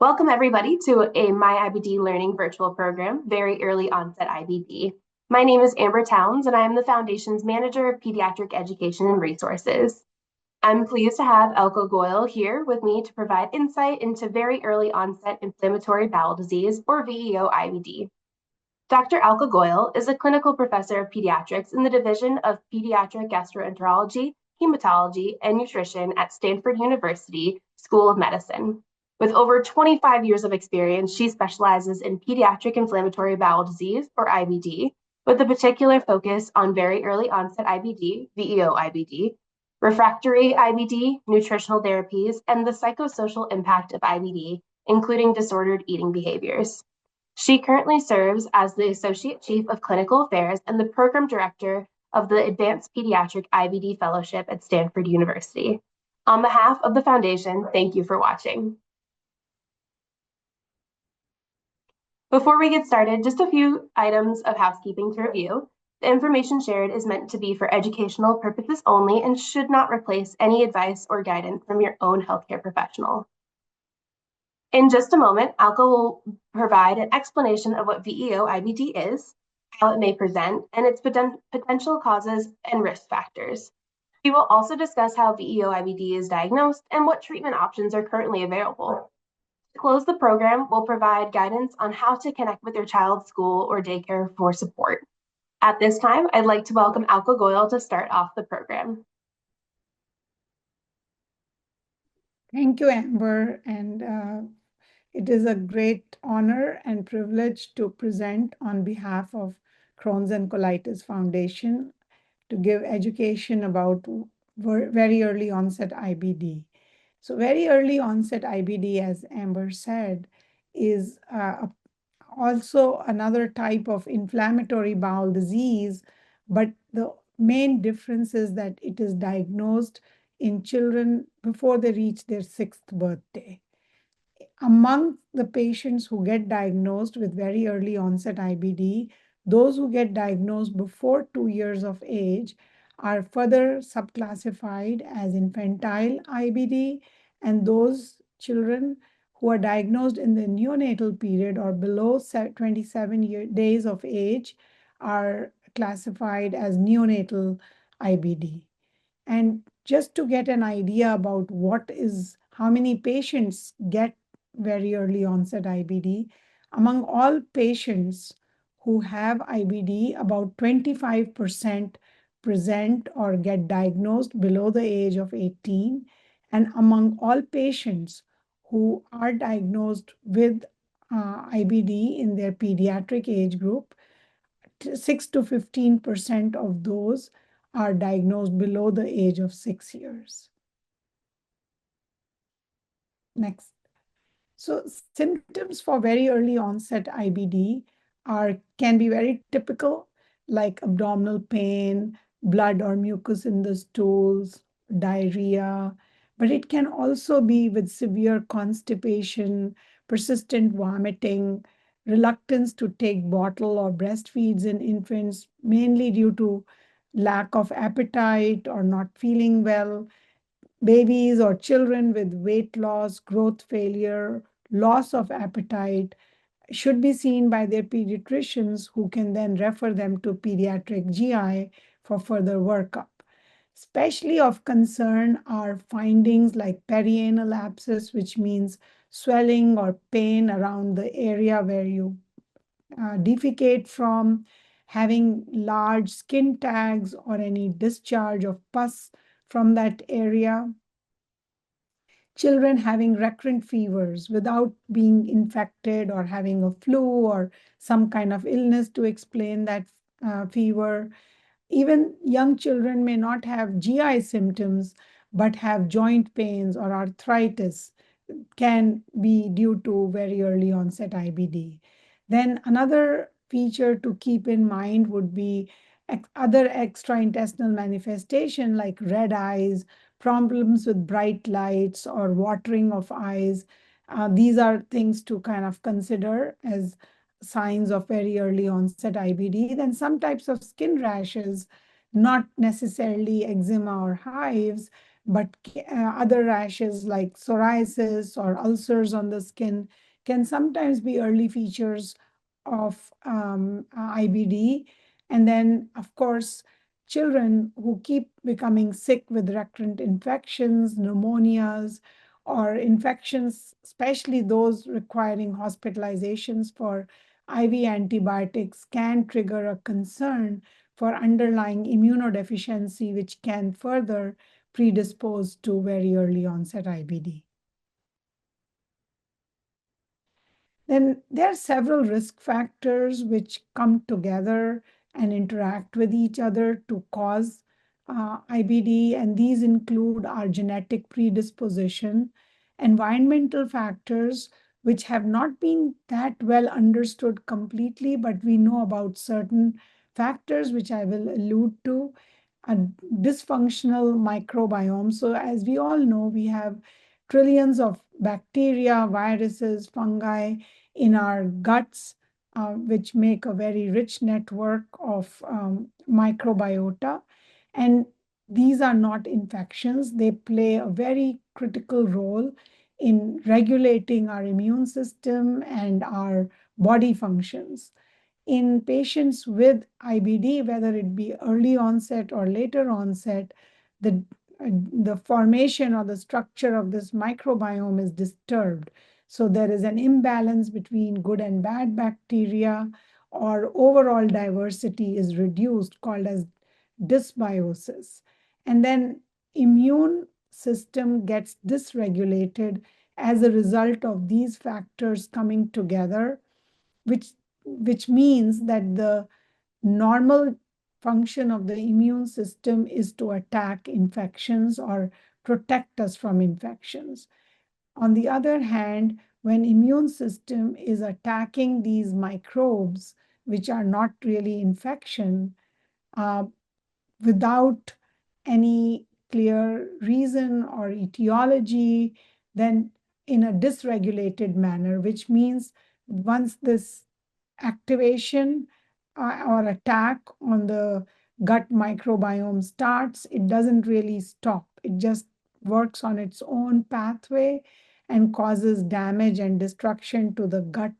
Welcome everybody to a MyIBD Learning virtual program, Very Early Onset IBD. My name is Amber Towns and I am the Foundation's Manager of Pediatric Education and Resources. I'm pleased to have Alka Goyal here with me to provide insight into very early onset inflammatory bowel disease, or VEO IBD. Dr. Alka Goyal is a clinical professor of pediatrics in the Division of Pediatric Gastroenterology, Hematology, and Nutrition at Stanford University School of Medicine. With over 25 years of experience, she specializes in pediatric inflammatory bowel disease, or IBD, with a particular focus on very early onset IBD, VEO IBD, refractory IBD, nutritional therapies, and the psychosocial impact of IBD, including disordered eating behaviors. She currently serves as the Associate Chief of Clinical Affairs and the Program Director of the Advanced Pediatric IBD Fellowship at Stanford University. On behalf of the Foundation, thank you for watching. Before we get started, just a few items of housekeeping to review. The information shared is meant to be for educational purposes only and should not replace any advice or guidance from your own healthcare professional. In just a moment, Alka will provide an explanation of what VEO IBD is, how it may present, and its potential causes and risk factors. We will also discuss how VEO IBD is diagnosed and what treatment options are currently available. To close the program, we'll provide guidance on how to connect with your child's school or daycare for support. At this time, I'd like to welcome Alka Goyal to start off the program. Thank you, Amber, and it is a great honor and privilege to present on behalf of Crohn's and Colitis Foundation to give education about very early onset IBD. So very early onset IBD, as Amber said, is also another type of inflammatory bowel disease, but the main difference is that it is diagnosed in children before they reach their 6th birthday. Among the patients who get diagnosed with very early onset IBD, those who get diagnosed before 2 years of age are further subclassified as infantile IBD, and those children who are diagnosed in the neonatal period or below 27 days of age are classified as neonatal IBD. And just to get an idea about how many patients get very early onset IBD, among all patients who have IBD, about 25% present or get diagnosed below the age of 18. And among all patients who are diagnosed with IBD in their pediatric age group, 6 to 15% of those are diagnosed below the age of 6 years. Next. So symptoms for very early onset IBD can be very typical, like abdominal pain, blood or mucus in the stools, diarrhea, but it can also be with severe constipation, persistent vomiting, reluctance to take bottle or breastfeeds in infants, mainly due to lack of appetite or not feeling well. Babies or children with weight loss, growth failure, loss of appetite should be seen by their pediatricians, who can then refer them to pediatric GI for further workup. Especially of concern are findings like perianal abscess, which means swelling or pain around the area where you defecate from, having large skin tags or any discharge of pus from that area. Children having recurrent fevers without being infected or having a flu or some kind of illness to explain that fever. Even young children may not have GI symptoms, but have joint pains or arthritis, can be due to very early onset IBD. Then another feature to keep in mind would be other extraintestinal manifestation like red eyes, problems with bright lights or watering of eyes. These are things to kind of consider as signs of very early onset IBD. Then some types of skin rashes, not necessarily eczema or hives, but other rashes like psoriasis or ulcers on the skin can sometimes be early features of IBD. And then, of course, children who keep becoming sick with recurrent infections, pneumonias, or infections, especially those requiring hospitalizations for IV antibiotics, can trigger a concern for underlying immunodeficiency, which can further predispose to very early onset IBD. Then there are several risk factors which come together and interact with each other to cause IBD, and these include our genetic predisposition, environmental factors, which have not been that well understood completely, but we know about certain factors, which I will allude to, a dysfunctional microbiome. So as we all know, we have trillions of bacteria, viruses, fungi in our guts, which make a very rich network of microbiota. And these are not infections. They play a very critical role in regulating our immune system and our body functions. In patients with IBD, whether it be early onset or later onset, the formation or the structure of this microbiome is disturbed. So there is an imbalance between good and bad bacteria, or overall diversity is reduced, called as dysbiosis. And then immune system gets dysregulated as a result of these factors coming together, which means that the normal function of the immune system is to attack infections or protect us from infections. On the other hand, when immune system is attacking these microbes, which are not really infection, uh, without any clear reason or etiology, then in a dysregulated manner, which means once this activation or attack on the gut microbiome starts, it doesn't really stop. It just works on its own pathway and causes damage and destruction to the gut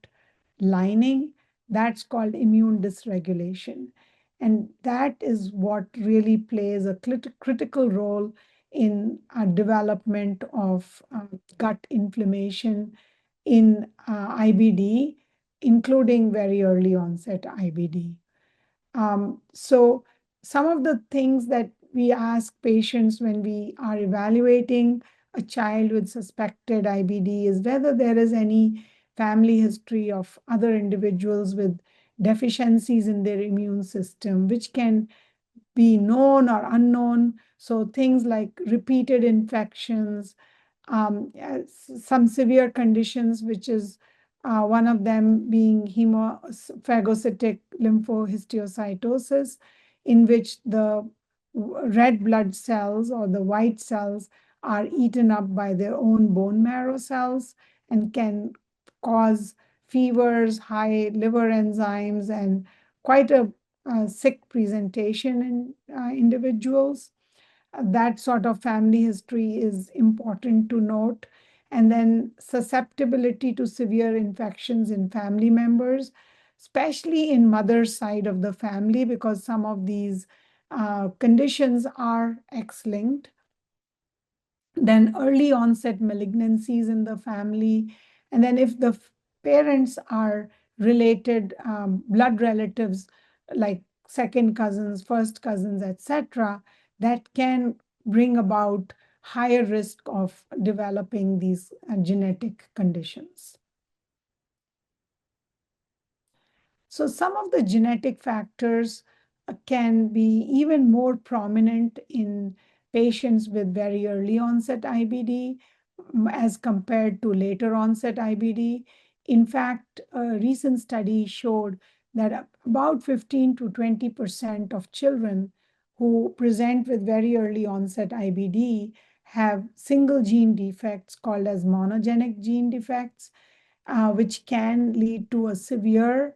lining. That's called immune dysregulation. And that is what really plays a critical role in development of gut inflammation in IBD, including very early onset IBD. So some of the things that we ask patients when we are evaluating a child with suspected IBD is whether there is any family history of other individuals with deficiencies in their immune system, which can be known or unknown. So things like repeated infections, some severe conditions, which is one of them being hemophagocytic lymphohistiocytosis, in which the red blood cells or the white cells are eaten up by their own bone marrow cells and can cause fevers, high liver enzymes, and quite a sick presentation in individuals. That sort of family history is important to note. And then susceptibility to severe infections in family members, especially in mother's side of the family, because some of these conditions are X-linked. Then early onset malignancies in the family. And then if the parents are related, blood relatives like second cousins, first cousins, etc., that can bring about higher risk of developing these genetic conditions. So some of the genetic factors can be even more prominent in patients with very early onset IBD as compared to later onset IBD. In fact, a recent study showed that about 15 to 20% of children who present with very early onset IBD have single gene defects called as monogenic gene defects, which can lead to a severe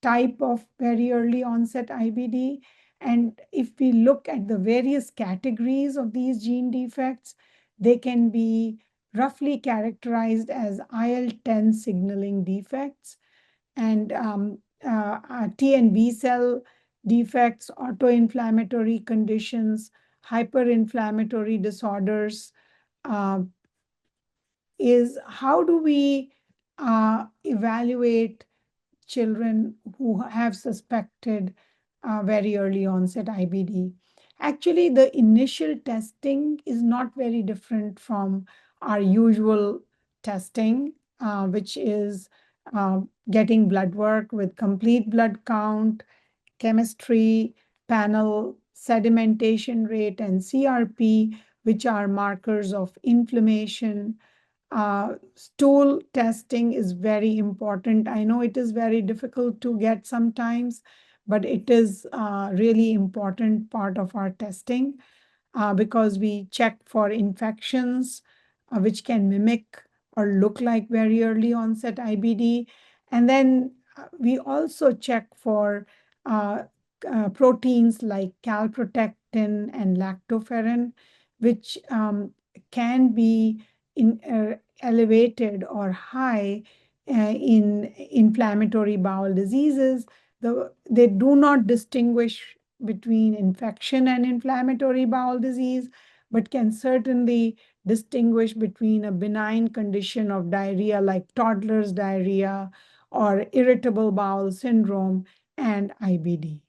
type of very early onset IBD. And if we look at the various categories of these gene defects, they can be roughly characterized as IL-10 signaling defects and T and B cell defects, autoinflammatory conditions, hyperinflammatory disorders. uh, is how do we evaluate children who have suspected very early onset IBD? Actually, the initial testing is not very different from our usual testing, which is getting blood work with complete blood count, chemistry panel, sedimentation rate, and CRP, which are markers of inflammation. Stool testing is very important. I know it is very difficult to get sometimes, but it is a really important part of our testing because we check for infections which can mimic or look like very early onset IBD. And then we also check for uh, proteins like calprotectin and lactoferrin, which can be elevated or high in inflammatory bowel diseases. They do not distinguish between infection and inflammatory bowel disease, but can certainly distinguish between a benign condition of diarrhea like toddler's diarrhea or irritable bowel syndrome and IBD.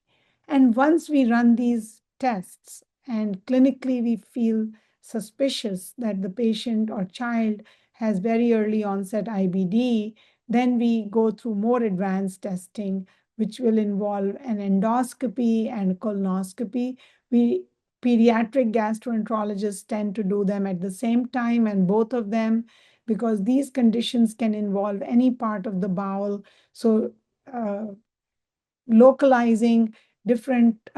And once we run these tests and clinically we feel suspicious that the patient or child has very early onset IBD, then we go through more advanced testing, which will involve an endoscopy and colonoscopy. We pediatric gastroenterologists tend to do them at the same time, and both of them, because these conditions can involve any part of the bowel. So, localizing different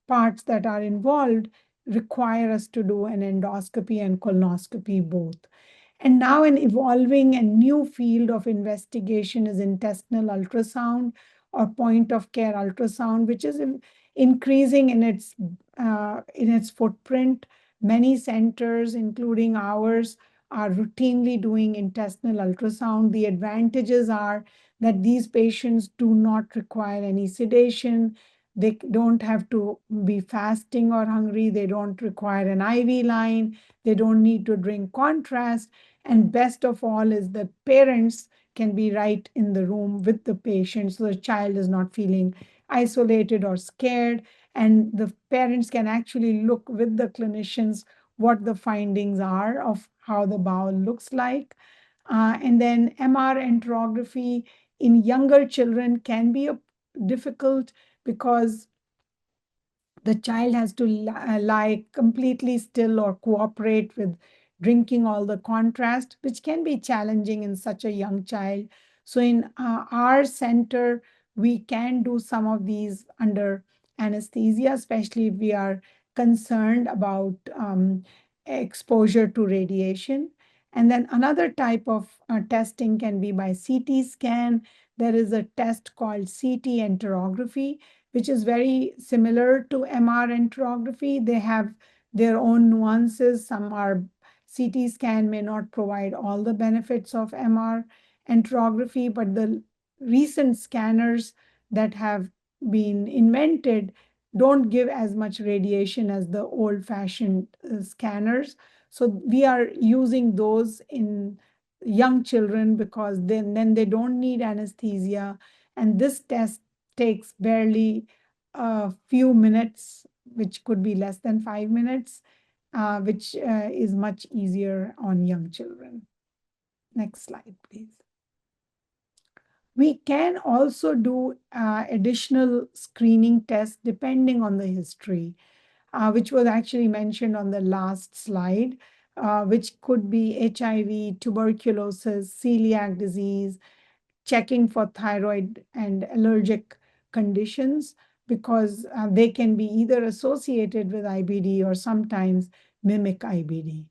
parts that are involved require us to do an endoscopy and colonoscopy both. And now an evolving and new field of investigation is intestinal ultrasound or point of care ultrasound, which is increasing in its footprint. Many centers, including ours, are routinely doing intestinal ultrasound. The advantages are that these patients do not require any sedation. They don't have to be fasting or hungry. They don't require an IV line. They don't need to drink contrast. And best of all is the parents can be right in the room with the patient, so the child is not feeling isolated or scared. And the parents can actually look with the clinicians what the findings are of how the bowel looks like. And then MR enterography in younger children can be difficult because the child has to lie completely still or cooperate with drinking all the contrast, which can be challenging in such a young child. So in our center, we can do some of these under anesthesia, especially if we are concerned about exposure to radiation. And then another type of testing can be by CT scan. There is a test called CT enterography, which is very similar to MR enterography. They have their own nuances. Some are CT scan may not provide all the benefits of MR enterography, but the recent scanners that have been invented don't give as much radiation as the old-fashioned scanners. So we are using those in young children because then they don't need anesthesia. And this test takes barely a few minutes, which could be less than 5 minutes, which is much easier on young children. Next slide, please. We can also do additional screening tests depending on the history, which was actually mentioned on the last slide, which could be HIV, tuberculosis, celiac disease, checking for thyroid and allergic conditions, because they can be either associated with IBD or sometimes mimic IBD.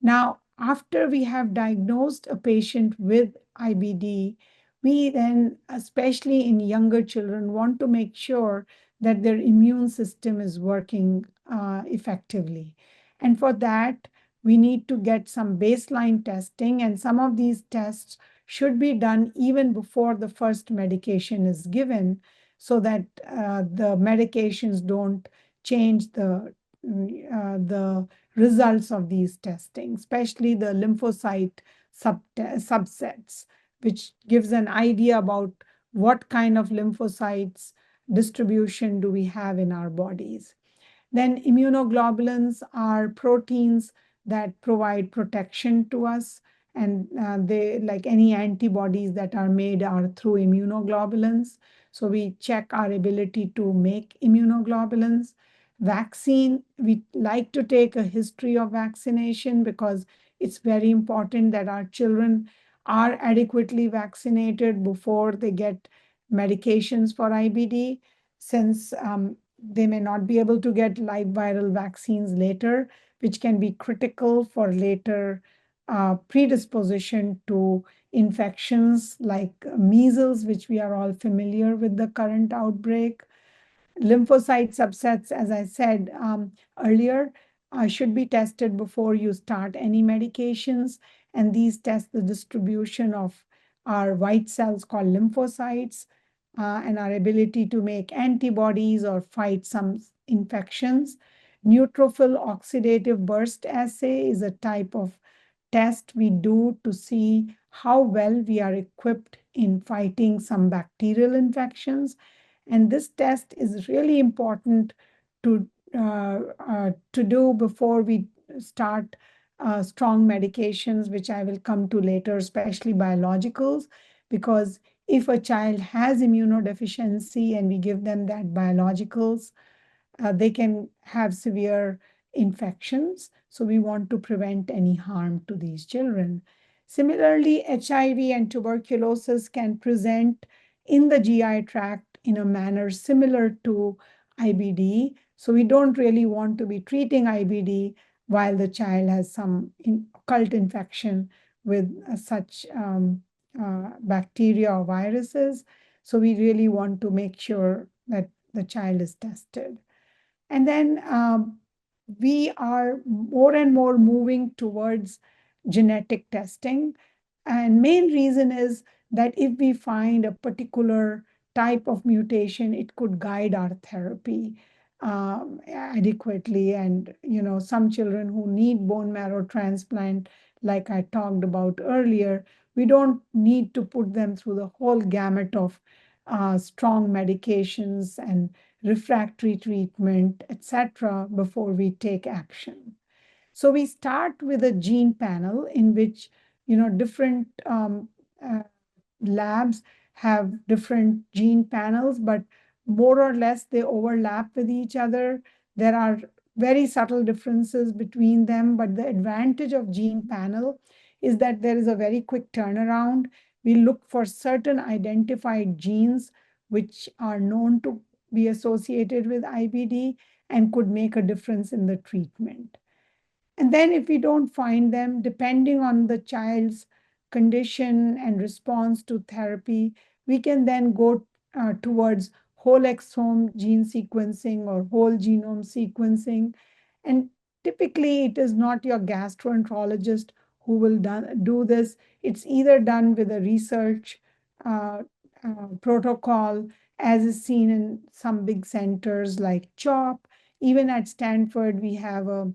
Now, after we have diagnosed a patient with IBD, we then, especially in younger children, want to make sure that their immune system is working effectively. And for that, we need to get some baseline testing, and some of these tests should be done even before the first medication is given, so that the medications don't change the results of these testing, especially the lymphocyte subsets, which gives an idea about what kind of lymphocytes distribution do we have in our bodies. Then immunoglobulins are proteins that provide protection to us, and they, like any antibodies that are made, are through immunoglobulins. So we check our ability to make immunoglobulins. Vaccine, we like to take a history of vaccination because it's very important that our children are adequately vaccinated before they get medications for IBD, since they may not be able to get live viral vaccines later, which can be critical for later predisposition to infections like measles, which we are all familiar with the current outbreak. Lymphocyte subsets, as I said earlier, should be tested before you start any medications. And these test the distribution of our white cells called lymphocytes and our ability to make antibodies or fight some infections. Neutrophil oxidative burst assay is a type of test we do to see how well we are equipped in fighting some bacterial infections. And this test is really important to do before we start strong medications, which I will come to later, especially biologicals, because if a child has immunodeficiency and we give them that biologicals, they can have severe infections. So we want to prevent any harm to these children. Similarly, HIV and tuberculosis can present in the GI tract in a manner similar to IBD. So we don't really want to be treating IBD while the child has some occult infection with such bacteria or viruses. So we really want to make sure that the child is tested. And then we are more and more moving towards genetic testing. And main reason is that if we find a particular type of mutation, it could guide our therapy adequately. And, some children who need bone marrow transplant, like I talked about earlier, we don't need to put them through the whole gamut of strong medications and refractory treatment, etc., before we take action. So we start with a gene panel in which, different labs have different gene panels, but more or less they overlap with each other. There are very subtle differences between them, but the advantage of gene panel is that there is a very quick turnaround. We look for certain identified genes which are known to be associated with IBD and could make a difference in the treatment. And then if we don't find them, depending on the child's condition and response to therapy, we can then go towards whole exome gene sequencing or whole genome sequencing. And typically it is not your gastroenterologist who will do this. It's either done with a research protocol, as is seen in some big centers like CHOP. Even at Stanford, we have a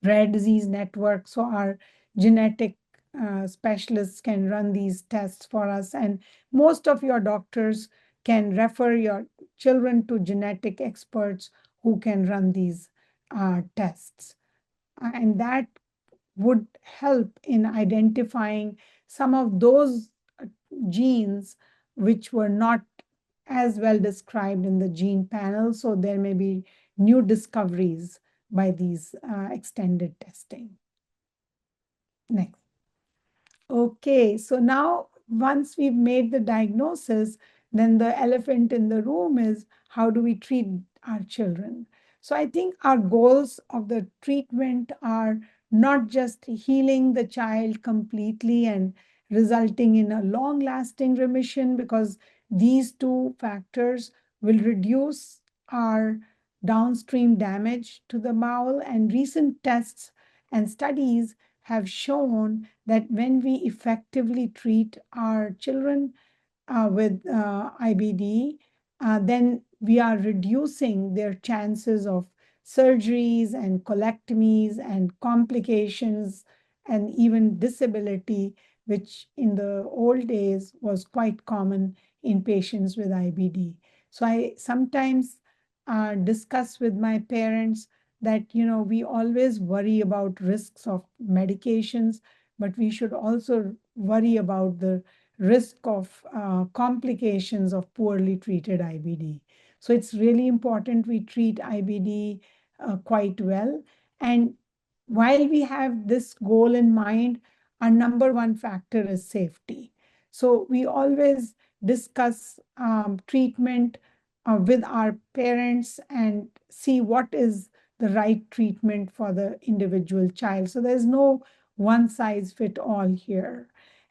rare disease network. So our genetic specialists can run these tests for us. And most of your doctors can refer your children to genetic experts who can run these tests. And that would help in identifying some of those genes which were not as well described in the gene panel. So there may be new discoveries by these extended testing. Next. Okay, so now once we've made the diagnosis, then the elephant in the room is how do we treat our children? So I think our goals of the treatment are not just healing the child completely and resulting in a long-lasting remission, because these two factors will reduce our downstream damage to the bowel. And recent tests and studies have shown that when we effectively treat our children with IBD, then we are reducing their chances of surgeries and colectomies and complications and even disability, which in the old days was quite common in patients with IBD. So I sometimes discuss with my parents that, we always worry about risks of medications, but we should also worry about the risk of complications of poorly treated IBD. So it's really important we treat IBD quite well. And while we have this goal in mind, our number one factor is safety. So we always discuss treatment with our parents and see what is the right treatment for the individual child. So there's no one size fit all here.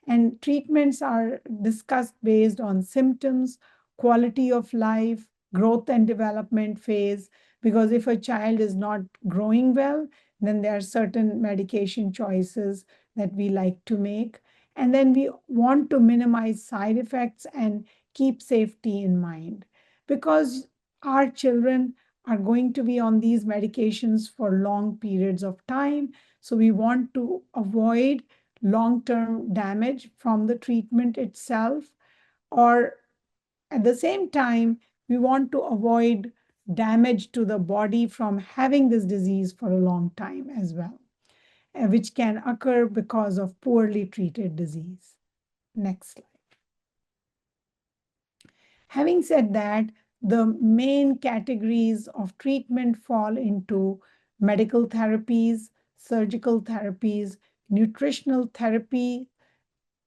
And treatments are discussed based on symptoms, quality of life, growth and development phase, because if a child is not growing well, then there are certain medication choices that we like to make. And then we want to minimize side effects and keep safety in mind, because our children are going to be on these medications for long periods of time. So we want to avoid long-term damage from the treatment itself, or at the same time, we want to avoid damage to the body from having this disease for a long time as well, which can occur because of poorly treated disease. Next slide. Having said that, the main categories of treatment fall into medical therapies, surgical therapies, nutritional therapy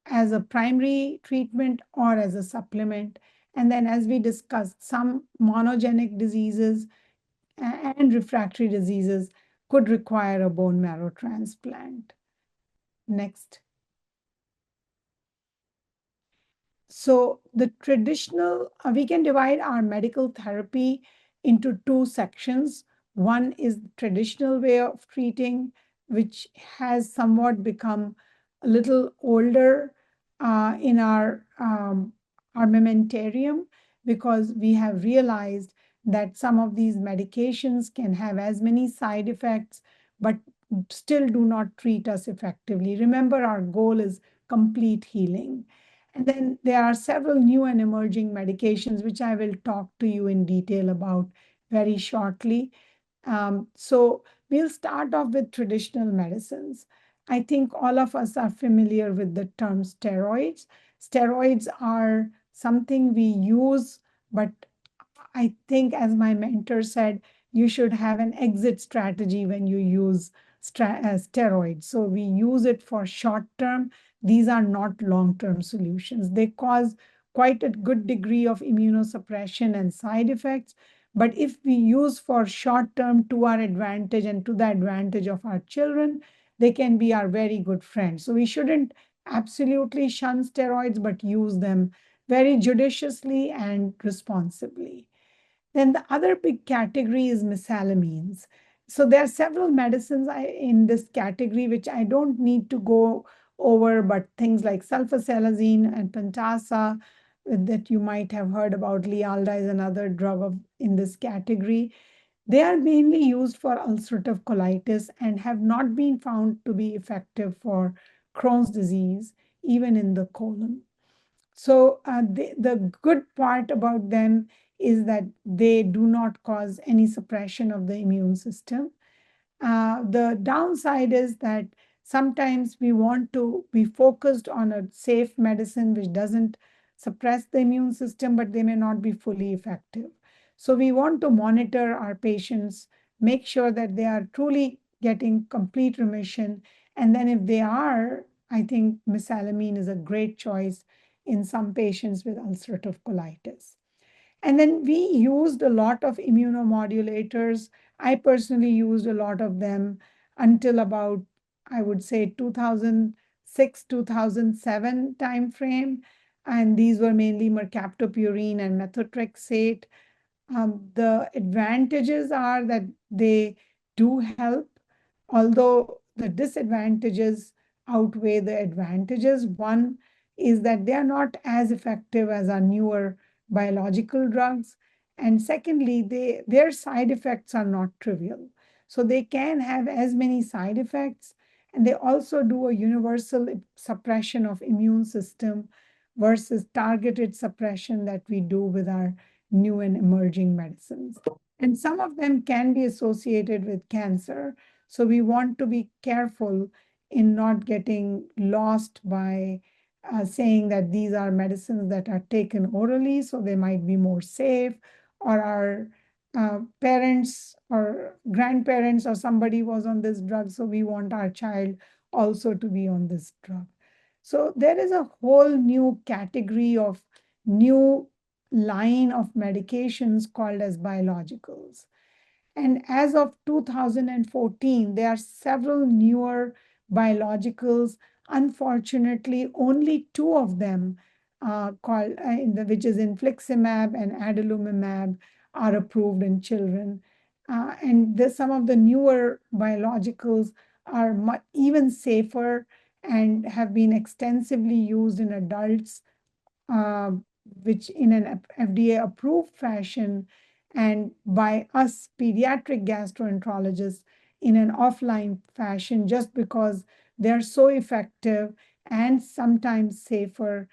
as a primary treatment or as a supplement. And then, as we discussed, some monogenic diseases and refractory diseases could require a bone marrow transplant. Next. So the traditional, we can divide our medical therapy into two sections. One is the traditional way of treating, which has somewhat become a little older in our armamentarium, because we have realized that some of these medications can have as many side effects, but still do not treat us effectively. Remember, our goal is complete healing. And then there are several new and emerging medications, which I will talk to you in detail about very shortly. So we'll start off with traditional medicines. I think all of us are familiar with the term steroids. Steroids are something we use, but I think, as my mentor said, you should have an exit strategy when you use steroids. So we use it for short term. These are not long-term solutions. They cause quite a good degree of immunosuppression and side effects. But if we use for short term to our advantage and to the advantage of our children, they can be our very good friends. So we shouldn't absolutely shun steroids, but use them very judiciously and responsibly. Then the other big category is mesalamines. So there are several medicines in this category, which I don't need to go over, but things like sulfasalazine and pentasa that you might have heard about. Lialda is another drug in this category. They are mainly used for ulcerative colitis and have not been found to be effective for Crohn's disease, even in the colon. So the good part about them is that they do not cause any suppression of the immune system. The downside is that sometimes we want to be focused on a safe medicine which doesn't suppress the immune system, but they may not be fully effective. So we want to monitor our patients, make sure that they are truly getting complete remission. And then if they are, I think mesalamine is a great choice in some patients with ulcerative colitis. And then we used a lot of immunomodulators. I personally used a lot of them until about, I would say, 2006, 2007 timeframe. And these were mainly mercaptopurine and methotrexate. The advantages are that they do help, although the disadvantages outweigh the advantages. One is that they are not as effective as our newer biological drugs. And secondly, their side effects are not trivial. So they can have as many side effects, and they also do a universal suppression of immune system versus targeted suppression that we do with our new and emerging medicines. And some of them can be associated with cancer. So we want to be careful in not getting lost by saying that these are medicines that are taken orally, so they might be more safe, or our parents or grandparents or somebody was on this drug, so we want our child also to be on this drug. So there is a whole new category of new line of medications called as biologicals. And as of 2014, there are several newer biologicals. Unfortunately, only two of them, which is infliximab and adalimumab, are approved in children. Some of the newer biologicals are even safer and have been extensively used in adults, uh, which in an FDA approved fashion, and by us pediatric gastroenterologists in an offline fashion, just because they're so effective and sometimes safer.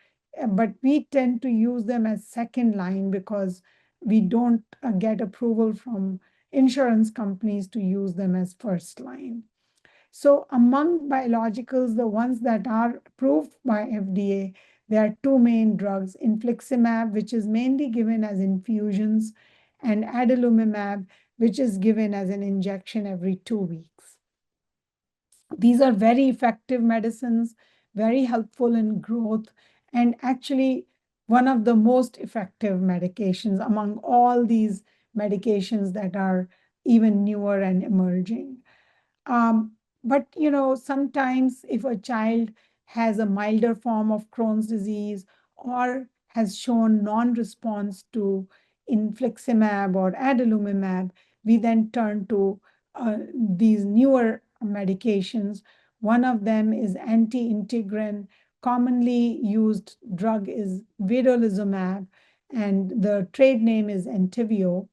But we tend to use them as second line because we don't get approval from insurance companies to use them as first line. So among biologicals, the ones that are approved by FDA, there are two main drugs, infliximab, which is mainly given as infusions, and adalimumab, which is given as an injection every 2 weeks. These are very effective medicines, very helpful in growth, and actually one of the most effective medications among all these medications that are even newer and emerging. But sometimes if a child has a milder form of Crohn's disease or has shown non-response to infliximab or adalimumab, we then turn to these newer medications. One of them is anti-integrin. Commonly used drug is vedolizumab, and the trade name is Entyvio,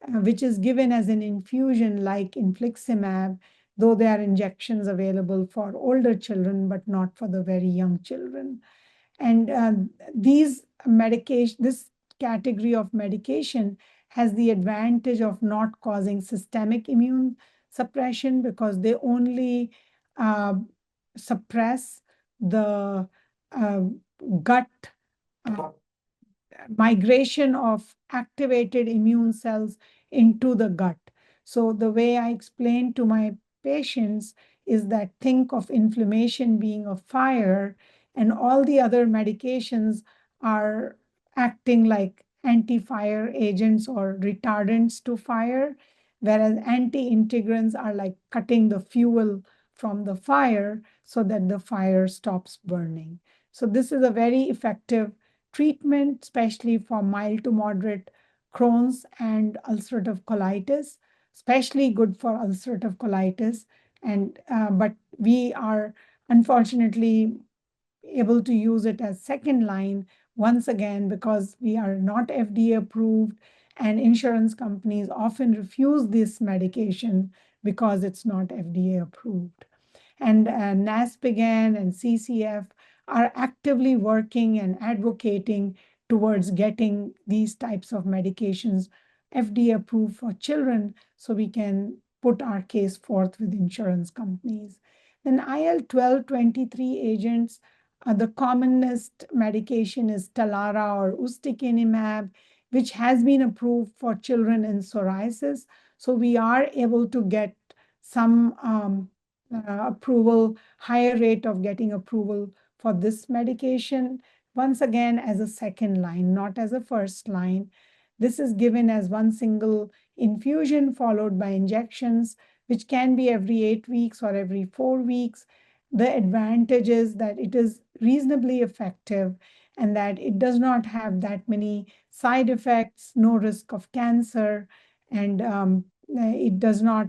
which is given as an infusion like infliximab, though there are injections available for older children, but not for the very young children. And this category of medication has the advantage of not causing systemic immune suppression because they only suppress the uh, gut migration of activated immune cells into the gut. So the way I explain to my patients is that think of inflammation being a fire, and all the other medications are acting like anti-fire agents or retardants to fire, whereas anti-integrins are like cutting the fuel from the fire so that the fire stops burning. So this is a very effective treatment, especially for mild to moderate Crohn's and ulcerative colitis, especially good for ulcerative colitis. But we are unfortunately able to use it as second line once again because we are not FDA approved, and insurance companies often refuse this medication because it's not FDA approved. And NASPGHAN and CCF are actively working and advocating towards getting these types of medications FDA approved for children so we can put our case forth with insurance companies. Then IL-12/23 agents, the commonest medication is Stelara or ustekinumab, which has been approved for children in psoriasis. So we are able to get some approval, higher rate of getting approval for this medication, once again as a second line, not as a first line. This is given as one single infusion followed by injections, which can be every 8 weeks or every 4 weeks. The advantage is that it is reasonably effective and that it does not have that many side effects, no risk of cancer, and it does not,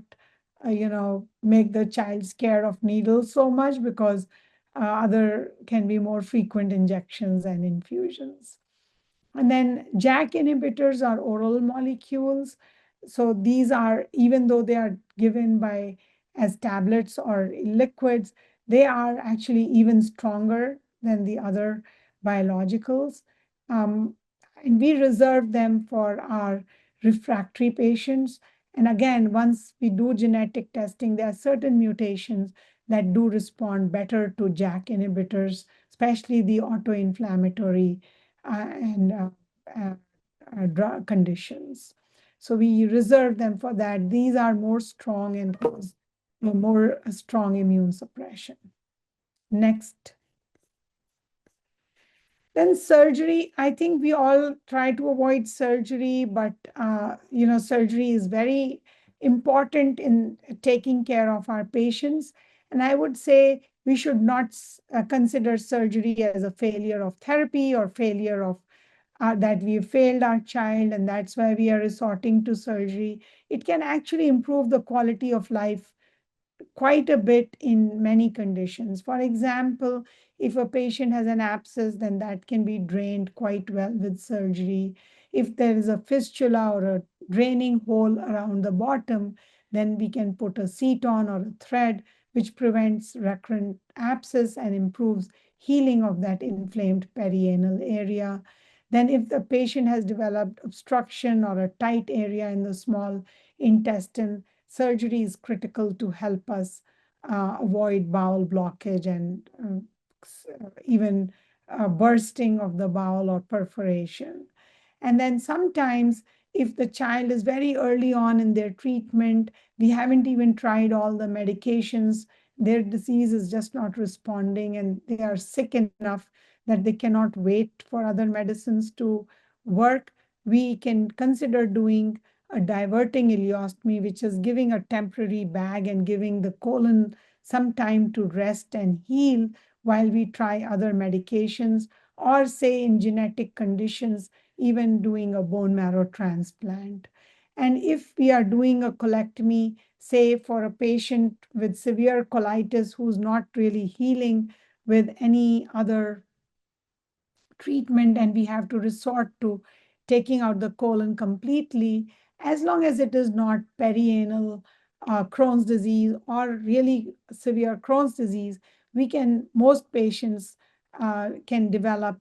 make the child scared of needles so much because other can be more frequent injections and infusions. And then JAK inhibitors are oral molecules. So these are, even though they are given by as tablets or liquids, they are actually even stronger than the other biologicals. Um, and we reserve them for our refractory patients. And again, once we do genetic testing, there are certain mutations that do respond better to JAK inhibitors, especially the autoinflammatory and drug conditions. So we reserve them for that. These are more strong and cause more strong immune suppression. Next. Then surgery, I think we all try to avoid surgery, but surgery is very important in taking care of our patients. And I would say we should not consider surgery as a failure of therapy or failure of that we failed our child and that's why we are resorting to surgery. It can actually improve the quality of life quite a bit in many conditions. For example, if a patient has an abscess, then that can be drained quite well with surgery. If there is a fistula or a draining hole around the bottom, then we can put a seton or a thread, which prevents recurrent abscess and improves healing of that inflamed perianal area. Then if the patient has developed obstruction or a tight area in the small intestine, surgery is critical to help us avoid bowel blockage and even bursting of the bowel or perforation. And then sometimes, if the child is very early on in their treatment, we haven't even tried all the medications, their disease is just not responding, and they are sick enough that they cannot wait for other medicines to work, we can consider doing a diverting ileostomy, which is giving a temporary bag and giving the colon some time to rest and heal while we try other medications, or say in genetic conditions, even doing a bone marrow transplant. And if we are doing a colectomy, say for a patient with severe colitis who's not really healing with any other treatment and we have to resort to taking out the colon completely, as long as it is not perianal Crohn's disease or really severe Crohn's disease, most patients can develop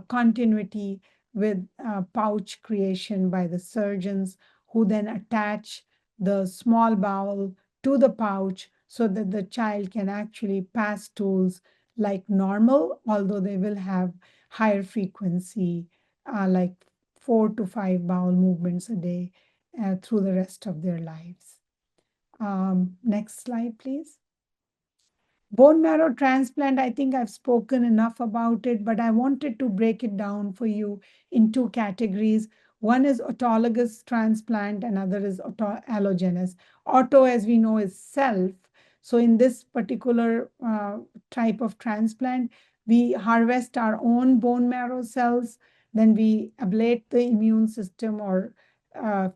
continuity with pouch creation by the surgeons who then attach the small bowel to the pouch so that the child can actually pass stools like normal, although they will have higher frequency, like 4 to 5 bowel movements a day through the rest of their lives. Next slide, please. Bone marrow transplant, I think I've spoken enough about it, but I wanted to break it down for you in two categories. One is autologous transplant, another is allogenous. Auto, as we know, is self. So in this particular type of transplant, we harvest our own bone marrow cells, then we ablate the immune system or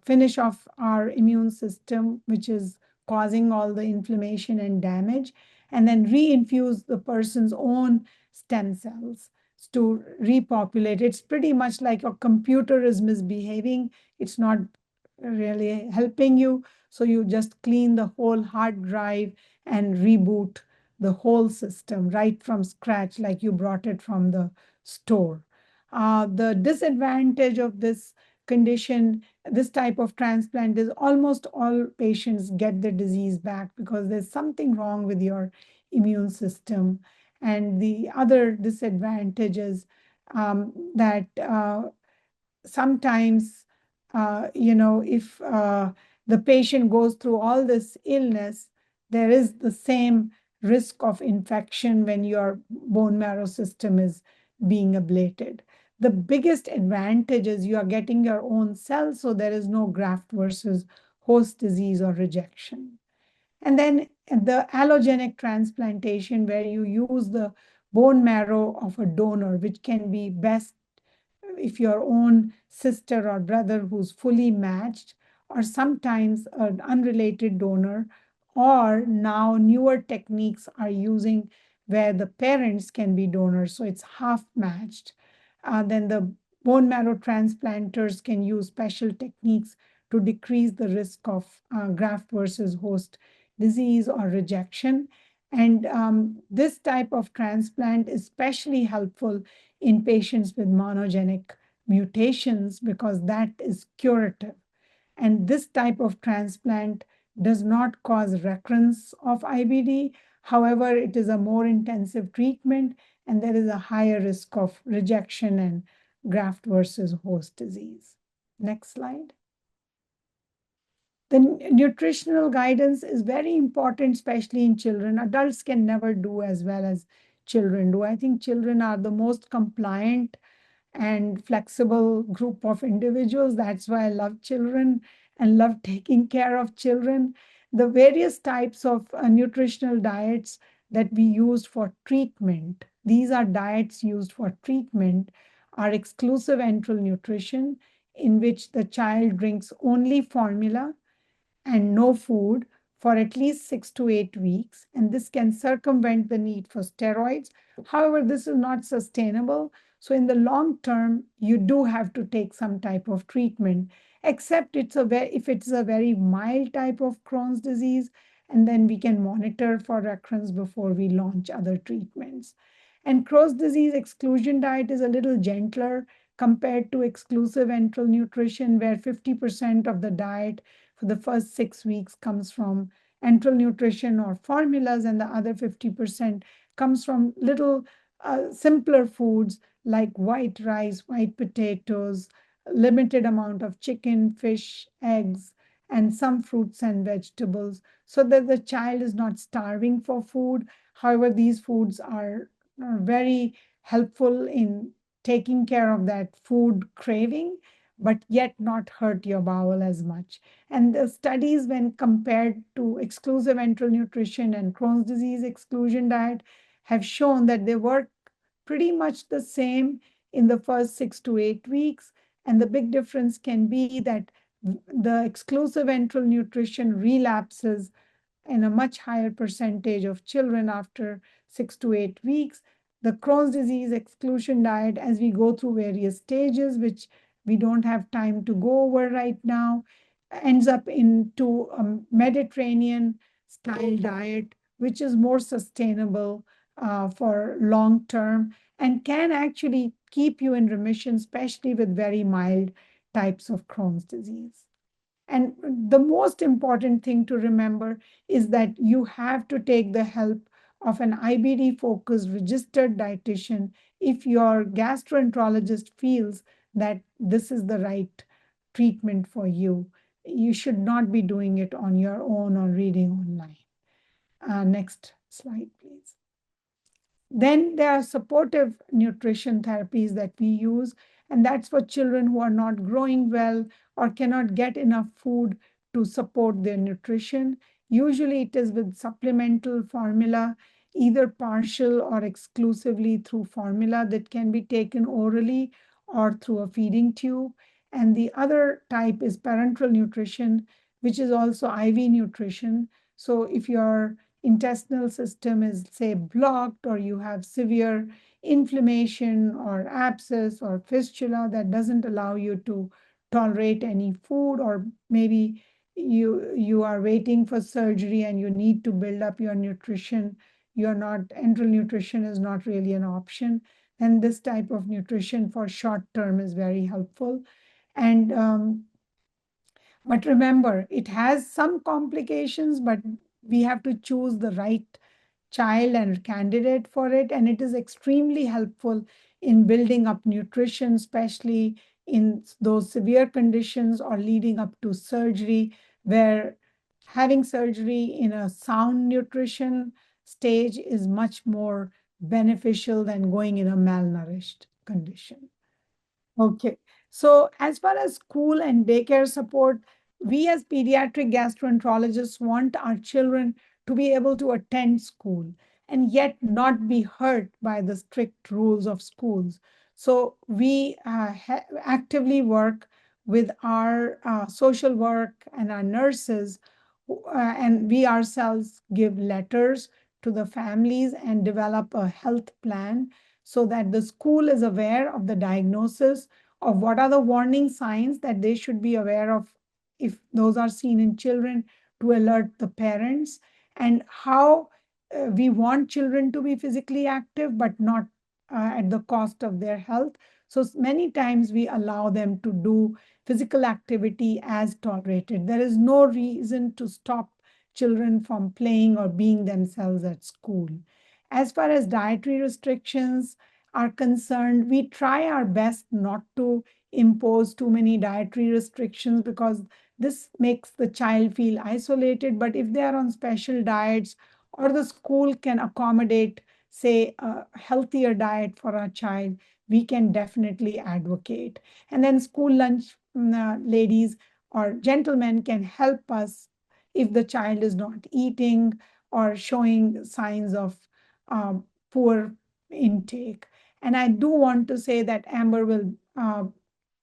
finish off our immune system, which is causing all the inflammation and damage, and then reinfuse the person's own stem cells to repopulate. It's pretty much like a computer is misbehaving. It's not really helping you. So you just clean the whole hard drive and reboot the whole system right from scratch, like you brought it from the store. The disadvantage of this condition, this type of transplant, is almost all patients get the disease back because there's something wrong with your immune system. And the other disadvantage is that sometimes, if the patient goes through all this illness, there is the same risk of infection when your bone marrow system is being ablated. The biggest advantage is you are getting your own cells, so there is no graft versus host disease or rejection. And then the allogenic transplantation, where you use the bone marrow of a donor, which can be best if your own sister or brother who's fully matched, or sometimes an unrelated donor, or now newer techniques are using where the parents can be donors, so it's half matched. Then the bone marrow transplanters can use special techniques to decrease the risk of graft versus host disease or rejection. And this type of transplant is especially helpful in patients with monogenic mutations because that is curative. And this type of transplant does not cause recurrence of IBD. However, it is a more intensive treatment and there is a higher risk of rejection and graft versus host disease. Next slide. The nutritional guidance is very important, especially in children. Adults can never do as well as children do. I think children are the most compliant and flexible group of individuals. That's why I love children and love taking care of children. The various types of nutritional diets that we use for treatment, these are diets used for treatment, are exclusive enteral nutrition, in which the child drinks only formula and no food for at least 6 to 8 weeks. And this can circumvent the need for steroids. However, this is not sustainable. So in the long term, you do have to take some type of treatment, except if it's a very mild type of Crohn's disease, and then we can monitor for recurrence before we launch other treatments. And Crohn's disease exclusion diet is a little gentler compared to exclusive enteral nutrition, where 50% of the diet for the first 6 weeks comes from enteral nutrition or formulas, and the other 50% comes from little simpler foods like white rice, white potatoes, limited amount of chicken, fish, eggs, and some fruits and vegetables, so that the child is not starving for food. However, these foods are very helpful in taking care of that food craving, but yet not hurt your bowel as much. And the studies, when compared to exclusive enteral nutrition and Crohn's disease exclusion diet, have shown that they work pretty much the same in the first 6 to 8 weeks. And the big difference can be that the exclusive enteral nutrition relapses in a much higher percentage of children after 6 to 8 weeks. The Crohn's disease exclusion diet, as we go through various stages, which we don't have time to go over right now, ends up into a Mediterranean style diet, which is more sustainable for long term and can actually keep you in remission, especially with very mild types of Crohn's disease. And the most important thing to remember is that you have to take the help of an IBD-focused registered dietitian if your gastroenterologist feels that this is the right treatment for you. You should not be doing it on your own or reading online. Next slide, please. Then there are supportive nutrition therapies that we use, and that's for children who are not growing well or cannot get enough food to support their nutrition. Usually it is with supplemental formula, either partial or exclusively through formula that can be taken orally or through a feeding tube. And the other type is parenteral nutrition, which is also IV nutrition. So if your intestinal system is, say, blocked, or you have severe inflammation or abscess or fistula that doesn't allow you to tolerate any food, or maybe you are waiting for surgery and you need to build up your nutrition, enteral nutrition is not really an option, then this type of nutrition for short term is very helpful. And but remember, it has some complications, but we have to choose the right child and candidate for it. And it is extremely helpful in building up nutrition, especially in those severe conditions or leading up to surgery, where having surgery in a sound nutrition stage is much more beneficial than going in a malnourished condition. Okay, so as far as school and daycare support, we as pediatric gastroenterologists want our children to be able to attend school. and yet not be hurt by the strict rules of schools. So we actively work with our social work and our nurses, and we ourselves give letters to the families and develop a health plan so that the school is aware of the diagnosis of what are the warning signs that they should be aware of if those are seen in children, to alert the parents, and how we want children to be physically active, but not at the cost of their health. So many times we allow them to do physical activity as tolerated. There is no reason to stop children from playing or being themselves at school. As far as dietary restrictions are concerned, we try our best not to impose too many dietary restrictions because this makes the child feel isolated. But if they are on special diets, or the school can accommodate, say, a healthier diet for our child, we can definitely advocate. And then school lunch ladies or gentlemen can help us if the child is not eating or showing signs of poor intake. And I do want to say that Amber will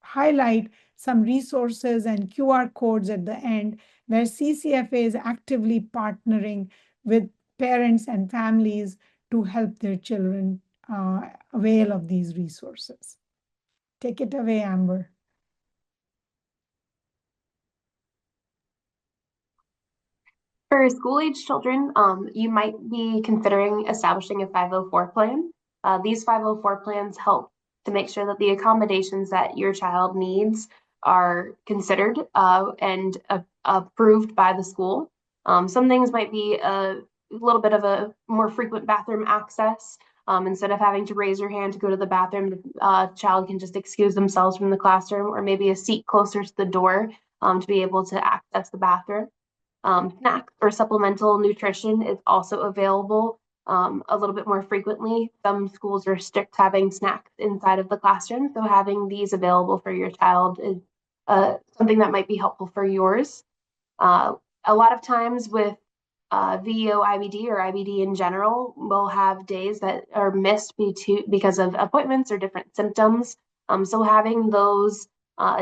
highlight some resources and QR codes at the end where CCFA is actively partnering with parents and families to help their children avail of these resources. Take it away, Amber. For school-age children, you might be considering establishing a 504 plan. These 504 plans help to make sure that the accommodations that your child needs are considered and approved by the school. Some things might be a little bit of a more frequent bathroom access. Instead of having to raise your hand to go to the bathroom, the child can just excuse themselves from the classroom, or maybe a seat closer to the door to be able to access the bathroom. Snacks or supplemental nutrition is also available a little bit more frequently. Some schools restrict having snacks inside of the classroom, so having these available for your child is something that might be helpful for yours. A lot of times with VEO IBD or IBD in general, we'll have days that are missed because of appointments or different symptoms. So having those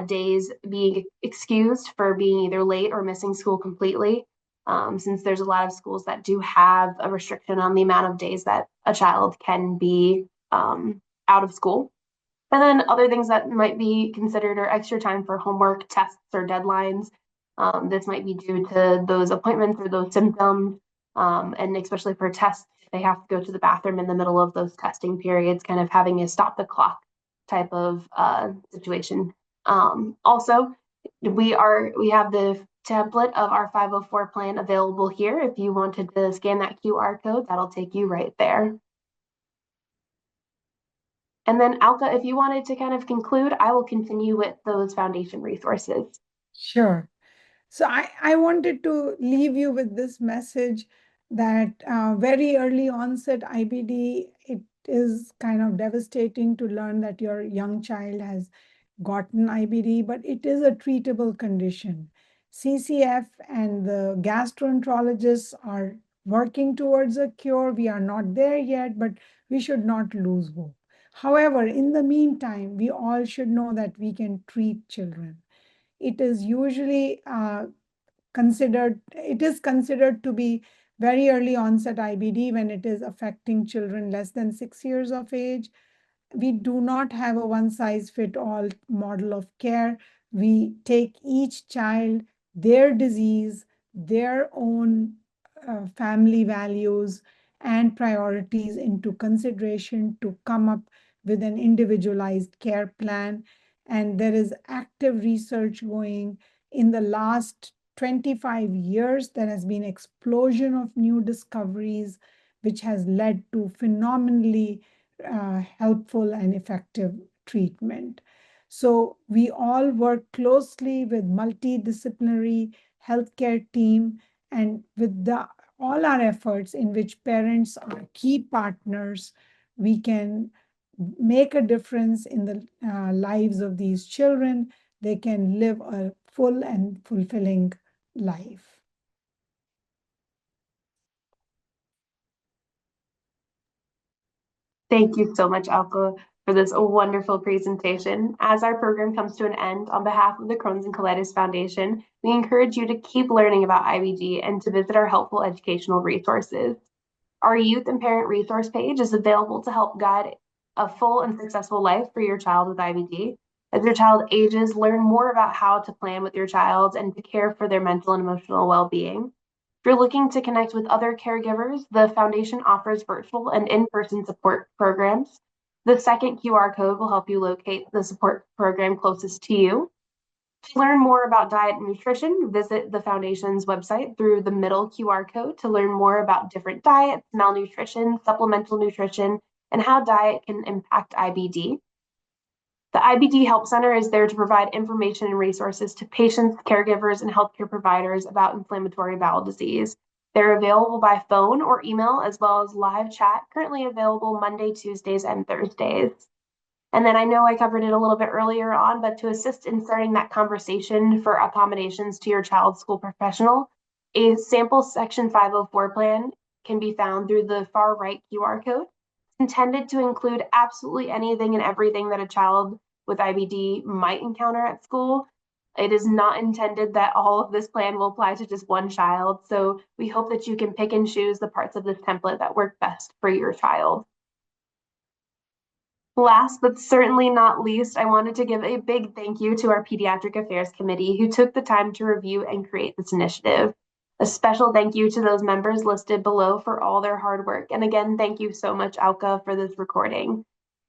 days being excused for being either late or missing school completely, since there's a lot of schools that do have a restriction on the amount of days that a child can be out of school. And then other things that might be considered are extra time for homework, tests, or deadlines. This might be due to those appointments or those symptoms, and especially for tests, they have to go to the bathroom in the middle of those testing periods, kind of having a stop the clock type of situation. Also, we have the template of our 504 plan available here. If you wanted to scan that QR code, that'll take you right there. And then Alka, if you wanted to kind of conclude, I will continue with those foundation resources. Sure. So I wanted to leave you with this message that very early onset IBD, it is kind of devastating to learn that your young child has gotten IBD, but it is a treatable condition. CCF and the gastroenterologists are working towards a cure. We are not there yet, but we should not lose hope. However, in the meantime, we all should know that we can treat children. It is usually considered to be very early onset IBD when it is affecting children less than 6 years of age. We do not have a one-size-fits-all model of care. We take each child, their disease, their own family values and priorities into consideration to come up with an individualized care plan. And there is active research going. In the last 25 years, there has been explosion of new discoveries, which has led to phenomenally helpful and effective treatment. So we all work closely with multidisciplinary healthcare team, and with all our efforts in which parents are key partners, we can make a difference in the lives of these children. They can live a full and fulfilling life. Thank you so much, Alka, for this wonderful presentation. As our program comes to an end, on behalf of the Crohn's and Colitis Foundation, we encourage you to keep learning about IBD and to visit our helpful educational resources. Our youth and parent resource page is available to help guide a full and successful life for your child with IBD. As your child ages, learn more about how to plan with your child and to care for their mental and emotional well-being. If you're looking to connect with other caregivers, the foundation offers virtual and in-person support programs. The second QR code will help you locate the support program closest to you. To learn more about diet and nutrition, visit the foundation's website through the middle QR code to learn more about different diets, malnutrition, supplemental nutrition, and how diet can impact IBD. The IBD Help Center is there to provide information and resources to patients, caregivers, and healthcare providers about inflammatory bowel disease. They're available by phone or email, as well as live chat, currently available Monday, Tuesdays, and Thursdays. And then I know I covered it a little bit earlier on, but to assist in starting that conversation for accommodations to your child's school professional, a sample Section 504 plan can be found through the far right QR code. It's intended to include absolutely anything and everything that a child with IBD might encounter at school. It is not intended that all of this plan will apply to just one child. So we hope that you can pick and choose the parts of this template that work best for your child. Last but certainly not least, I wanted to give a big thank you to our Pediatric Affairs Committee who took the time to review and create this initiative. A special thank you to those members listed below for all their hard work. And again, thank you so much, Alka, for this recording.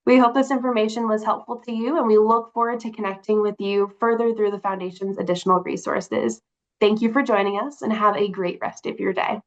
We hope this information was helpful to you, and we look forward to connecting with you further through the Foundation's additional resources. Thank you for joining us, and have a great rest of your day.